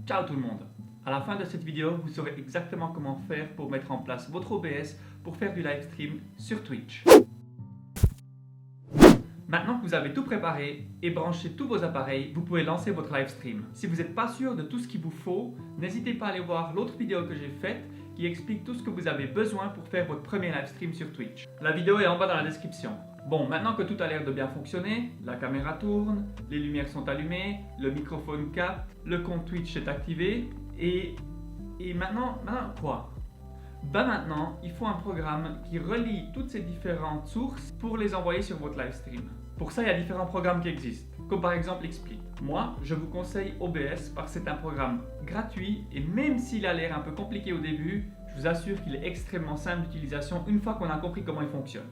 Ciao tout le monde! À la fin de cette vidéo, vous saurez exactement comment faire pour mettre en place votre OBS pour faire du live stream sur Twitch. Maintenant que vous avez tout préparé et branché tous vos appareils, vous pouvez lancer votre live stream. Si vous n'êtes pas sûr de tout ce qu'il vous faut, n'hésitez pas à aller voir l'autre vidéo que j'ai faite qui explique tout ce que vous avez besoin pour faire votre premier live stream sur Twitch. La vidéo est en bas dans la description. Bon, maintenant que tout a l'air de bien fonctionner, la caméra tourne, les lumières sont allumées, le microphone capte, le compte Twitch est activé et maintenant quoi? Maintenant, il faut un programme qui relie toutes ces différentes sources pour les envoyer sur votre live stream. Pour ça, il y a différents programmes qui existent, comme par exemple XSplit. Moi, je vous conseille OBS parce que c'est un programme gratuit et même s'il a l'air un peu compliqué au début, je vous assure qu'il est extrêmement simple d'utilisation une fois qu'on a compris comment il fonctionne.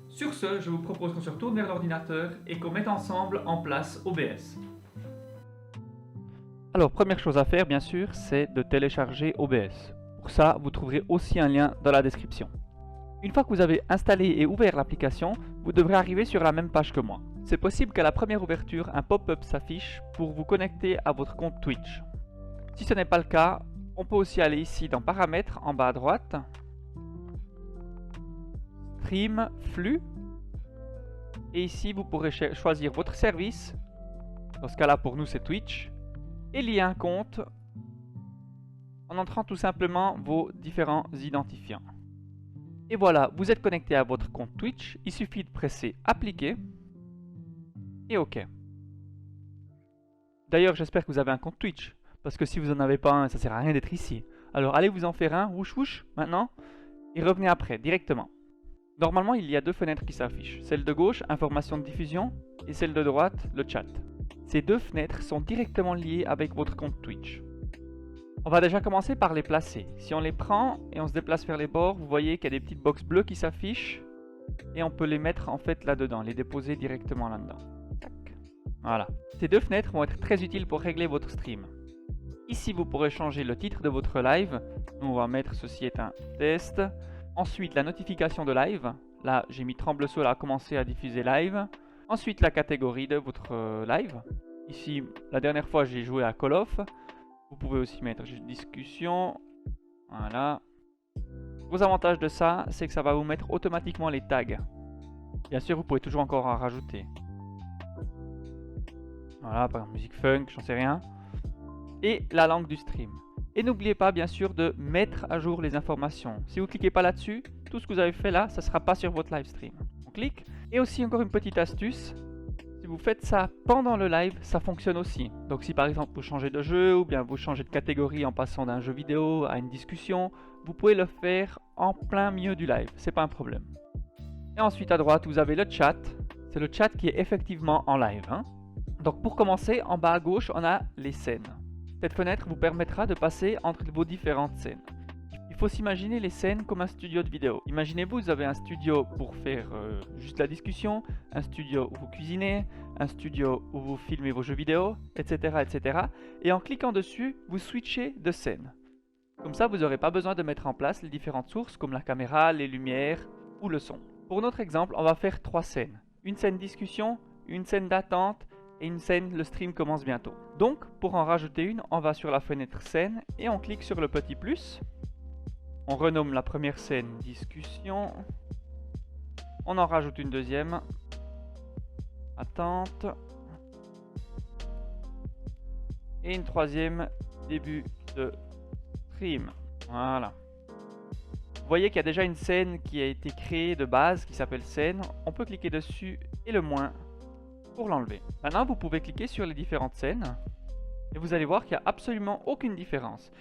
Sur ce, je vous propose qu'on se retourne vers l'ordinateur et qu'on mette ensemble en place OBS. Alors, première chose à faire, bien sûr, c'est de télécharger OBS. Pour ça, vous trouverez aussi un lien dans la description. Une fois que vous avez installé et ouvert l'application, vous devrez arriver sur la même page que moi. C'est possible qu'à la première ouverture, un pop-up s'affiche pour vous connecter à votre compte Twitch. Si ce n'est pas le cas, on peut aussi aller ici dans Paramètres, en bas à droite, Stream, Flux, et ici vous pourrez choisir votre service. Dans ce cas-là, pour nous, c'est Twitch, et lier un compte en entrant tout simplement vos différents identifiants. Et voilà, vous êtes connecté à votre compte Twitch, il suffit de presser Appliquer et OK. D'ailleurs, j'espère que vous avez un compte Twitch, parce que si vous n'en avez pas un, ça ne sert à rien d'être ici. Alors allez vous en faire un, wouch wouch, maintenant, et revenez après, directement. Normalement, il y a deux fenêtres qui s'affichent. Celle de gauche, information de diffusion, et celle de droite, le chat. Ces deux fenêtres sont directement liées avec votre compte Twitch. On va déjà commencer par les placer. Si on les prend et on se déplace vers les bords, vous voyez qu'il y a des petites boxes bleues qui s'affichent. Et on peut les mettre en fait là-dedans, les déposer directement là-dedans. Voilà. Ces deux fenêtres vont être très utiles pour régler votre stream. Ici, vous pourrez changer le titre de votre live. Nous, on va mettre ceci est un test. Ensuite, la notification de live. Là, j'ai mis Tremble-Soul à commencer à diffuser live. Ensuite, la catégorie de votre live. Ici, la dernière fois, j'ai joué à Call of. Vous pouvez aussi mettre juste discussion. Voilà. Gros avantage de ça, c'est que ça va vous mettre automatiquement les tags. Bien sûr, vous pouvez toujours encore en rajouter. Voilà, par exemple, musique funk, j'en sais rien. Et la langue du stream. Et n'oubliez pas, bien sûr, de mettre à jour les informations. Si vous ne cliquez pas là-dessus, tout ce que vous avez fait là, ça ne sera pas sur votre live stream. On clique. Et aussi, encore une petite astuce. Si vous faites ça pendant le live, ça fonctionne aussi. Donc si par exemple vous changez de jeu ou bien vous changez de catégorie en passant d'un jeu vidéo à une discussion, vous pouvez le faire en plein milieu du live, c'est pas un problème. Et ensuite à droite vous avez le chat, c'est le chat qui est effectivement en live. Donc pour commencer, en bas à gauche on a les scènes. Cette fenêtre vous permettra de passer entre vos différentes scènes. Il faut s'imaginer les scènes comme un studio de vidéo. Imaginez-vous, vous avez un studio pour faire juste la discussion, un studio où vous cuisinez, un studio où vous filmez vos jeux vidéo, etc., etc. Et en cliquant dessus, vous switchez de scène. Comme ça, vous n'aurez pas besoin de mettre en place les différentes sources comme la caméra, les lumières ou le son. Pour notre exemple, on va faire 3 scènes. Une scène discussion, une scène d'attente et une scène le stream commence bientôt. Donc, pour en rajouter une, on va sur la fenêtre scène et on clique sur le petit plus. On renomme la première scène discussion. On en rajoute une deuxième. Attente. Et une troisième début de stream. Voilà. Vous voyez qu'il y a déjà une scène qui a été créée de base qui s'appelle scène. On peut cliquer dessus et le moins pour l'enlever. Maintenant, vous pouvez cliquer sur les différentes scènes et vous allez voir qu'il n'y a absolument aucune différence.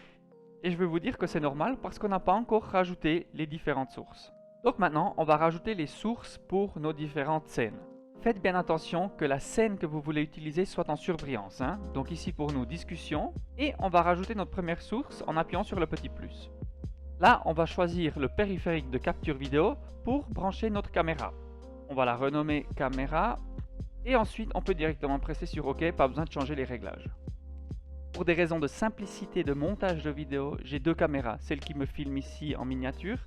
Et je vais vous dire que c'est normal parce qu'on n'a pas encore rajouté les différentes sources. Donc maintenant, on va rajouter les sources pour nos différentes scènes. Faites bien attention que la scène que vous voulez utiliser soit en surbrillance. Donc ici pour nous, discussion. Et on va rajouter notre première source en appuyant sur le petit plus. Là, on va choisir le périphérique de capture vidéo pour brancher notre caméra. On va la renommer caméra. Et ensuite, on peut directement presser sur OK, pas besoin de changer les réglages. Pour des raisons de simplicité de montage de vidéo, j'ai deux caméras, celle qui me filme ici en miniature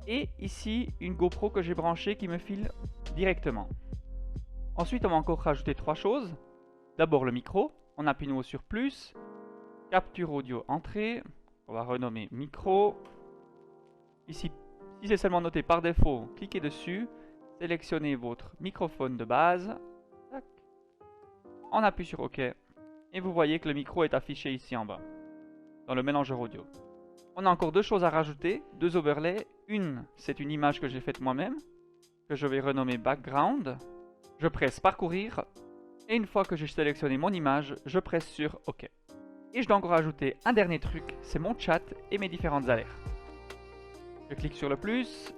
et ici une GoPro que j'ai branchée qui me filme directement. Ensuite, on va encore rajouter 3 choses. D'abord le micro, on appuie nouveau sur plus capture audio entrée. On va renommer micro. Ici, si c'est seulement noté par défaut, cliquez dessus. Sélectionnez votre microphone de base. Tac. On appuie sur OK. Et vous voyez que le micro est affiché ici en bas, dans le mélangeur audio. On a encore deux choses à rajouter, deux overlays. Une, c'est une image que j'ai faite moi-même, que je vais renommer background. Je presse parcourir. Et une fois que j'ai sélectionné mon image, je presse sur OK. Et je dois encore rajouter un dernier truc, c'est mon chat et mes différentes alertes. Je clique sur le plus.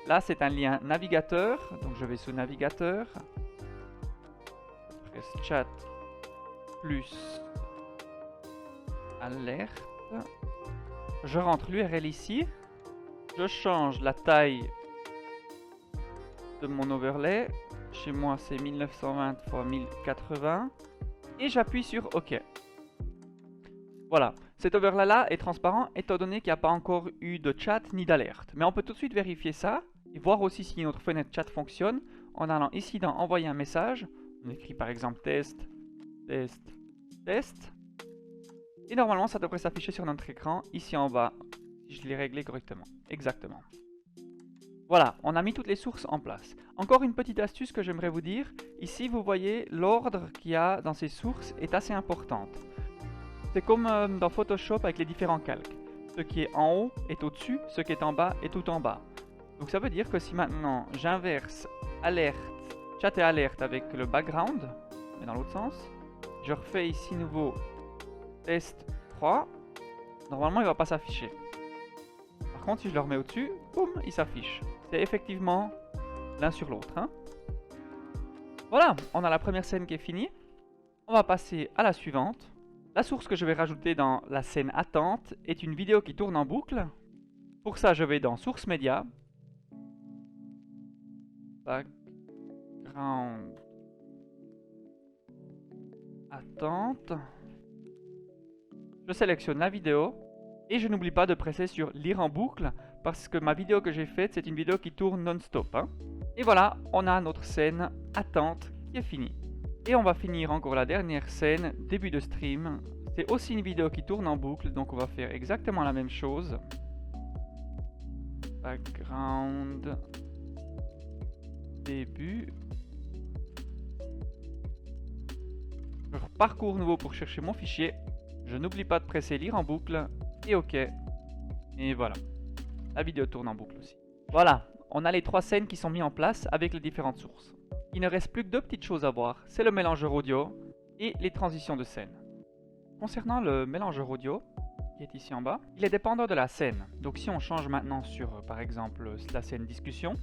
Là, c'est un lien navigateur. Donc, je vais sous navigateur. Je presse chat plus alerte. Je rentre l'URL ici. Je change la taille de mon overlay. Chez moi, c'est 1920 x 1080. Et j'appuie sur OK. Voilà, cet overlay-là est transparent étant donné qu'il n'y a pas encore eu de chat ni d'alerte. Mais on peut tout de suite vérifier ça et voir aussi si notre fenêtre chat fonctionne en allant ici dans envoyer un message. On écrit par exemple test, test, test. Et normalement, ça devrait s'afficher sur notre écran ici en bas si je l'ai réglé correctement. Exactement. Voilà, on a mis toutes les sources en place. Encore une petite astuce que j'aimerais vous dire. Ici, vous voyez, l'ordre qu'il y a dans ces sources est assez importante. C'est comme dans Photoshop avec les différents calques. Ce qui est en haut est au-dessus, ce qui est en bas est tout en bas. Donc ça veut dire que si maintenant j'inverse alerte, chat et alerte avec le background, mais dans l'autre sens, je refais ici nouveau test 3, normalement il ne va pas s'afficher. Par contre, si je le remets au-dessus, boum, il s'affiche. C'est effectivement l'un sur l'autre. Hein. Voilà, on a la première scène qui est finie. On va passer à la suivante. La source que je vais rajouter dans la scène attente est une vidéo qui tourne en boucle. Pour ça, je vais dans Source Média. Background. Attente. Je sélectionne la vidéo. Et je n'oublie pas de presser sur Lire en boucle. Parce que ma vidéo que j'ai faite, c'est une vidéo qui tourne non-stop. Hein. Et voilà, on a notre scène attente qui est finie. Et on va finir encore la dernière scène, début de stream. C'est aussi une vidéo qui tourne en boucle, donc on va faire exactement la même chose. Background. Début. Je parcours nouveau pour chercher mon fichier. Je n'oublie pas de presser lire en boucle. Et OK. Et voilà. La vidéo tourne en boucle aussi. Voilà, on a les trois scènes qui sont mises en place avec les différentes sources. Il ne reste plus que deux petites choses à voir, c'est le mélangeur audio et les transitions de scène. Concernant le mélangeur audio, qui est ici en bas, il est dépendant de la scène. Donc si on change maintenant sur, par exemple, la scène discussion,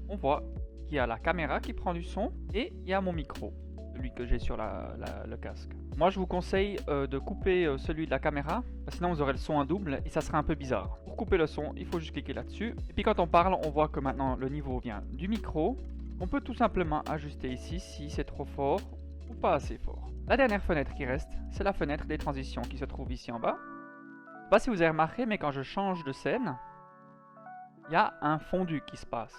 on voit qu'il y a la caméra qui prend du son et il y a mon micro, celui que j'ai sur le casque. Moi je vous conseille de couper celui de la caméra, parce que sinon vous aurez le son en double et ça sera un peu bizarre. Pour couper le son, il faut juste cliquer là-dessus. Et puis quand on parle, on voit que maintenant le niveau vient du micro. On peut tout simplement ajuster ici si c'est trop fort ou pas assez fort. La dernière fenêtre qui reste, c'est la fenêtre des transitions qui se trouve ici en bas. Je ne sais pas si vous avez remarqué, mais quand je change de scène, il y a un fondu qui se passe.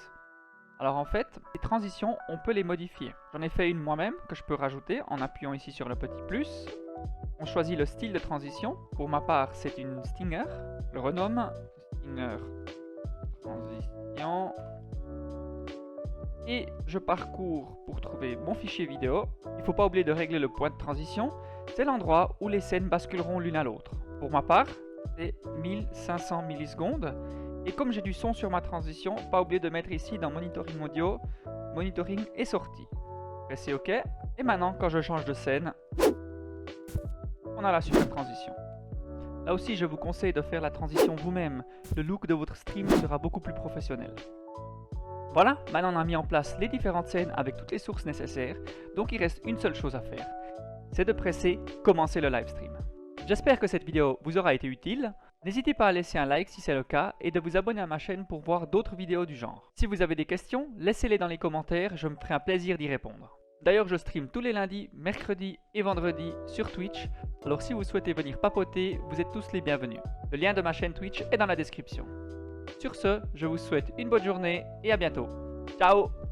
Alors en fait, les transitions, on peut les modifier. J'en ai fait une moi-même que je peux rajouter en appuyant ici sur le petit plus. On choisit le style de transition. Pour ma part, c'est une Stinger. Je le renomme Stinger Transition. Et je parcours pour trouver mon fichier vidéo. Il ne faut pas oublier de régler le point de transition. C'est l'endroit où les scènes basculeront l'une à l'autre. Pour ma part, c'est 1500 millisecondes. Et comme j'ai du son sur ma transition, pas oublier de mettre ici dans Monitoring Audio, Monitoring est sorti. Pressez OK. Et maintenant, quand je change de scène, on a la super transition. Là aussi, je vous conseille de faire la transition vous-même. Le look de votre stream sera beaucoup plus professionnel. Voilà, maintenant on a mis en place les différentes scènes avec toutes les sources nécessaires, donc il reste une seule chose à faire, c'est de presser « Commencer le live stream ». J'espère que cette vidéo vous aura été utile. N'hésitez pas à laisser un like si c'est le cas et de vous abonner à ma chaîne pour voir d'autres vidéos du genre. Si vous avez des questions, laissez-les dans les commentaires, je me ferai un plaisir d'y répondre. D'ailleurs, je stream tous les lundis, mercredis et vendredis sur Twitch, alors si vous souhaitez venir papoter, vous êtes tous les bienvenus. Le lien de ma chaîne Twitch est dans la description. Sur ce, je vous souhaite une bonne journée et à bientôt. Ciao!